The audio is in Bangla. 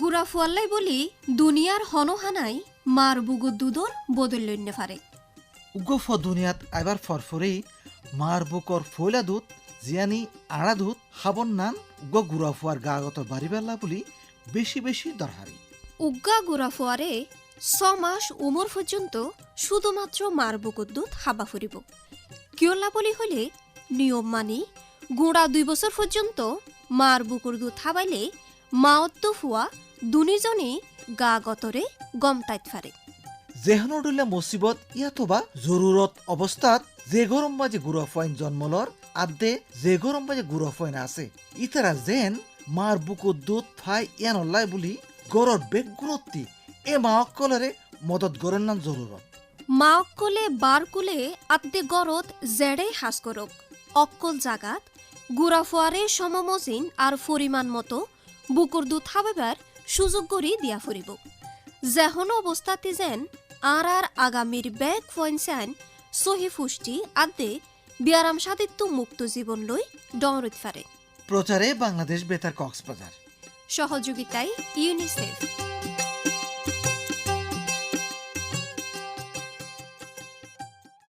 গুড়া ফুয়াল্লাই বলি দুনিয়ার হনহানাই মার বুগুর দুধর বদল লইনে ফারে উগ্র দুনিয়াত আইবার ফরফরেই মার বুকর ফয়লা দুধ জিয়ানি আড়া দুধ হাবন নান উগ্র গুড়া ফুয়ার গাগত বাড়িবেলা বলি বেশি বেশি দরহারি উগ্গা গুড়া ফুয়ারে 6 মাস উমর পর্যন্ত শুধুমাত্র মার বুকুর দুধ হাবা ফুরিব কিয়লা বলি হলে নিয়ম মানি গুড়া 2 বছর পর্যন্ত মার বুকুর দুধ হাবাইলে মাওত্ত ফুয়া দুনিজনে গা গতরে গম তাইত ফারে জেহনডুল্লা মুসিবত ইয়াতোবা জরুরত অবস্থাত যে গরম বাজে গুড়া ফয়েন জন্মলর আদে যে গরম বাজে গুড়া ফয়েন আছে ইতারা যেন মার বুকুর দুধ ফাই ইয়ানল্লাই বলি গরর বেগ গুণত্তি এ মাওকলরে মদত গরেন নান জরুরত মাওকলে বারকুলে আদ্দে গরত জেড়ে হাস করক অক্কল জাগাত গুড়া ফুয়ারে সমমজিন আর পরিমাণ মতো বুকুর দুধ হাবাবার সুযোগ করি দিয়া ফুরিব যেহন অবস্থাতে যেন আর আগামীর ব্যাগ ফয়েনসান সহি ফুষ্টি আদে বিয়ারাম সাদিত্য মুক্ত জীবন লই ডমরত ফারে প্রচারে বাংলাদেশ বেতার কক্সবাজার সহযোগিতায় ইউনিসেফ।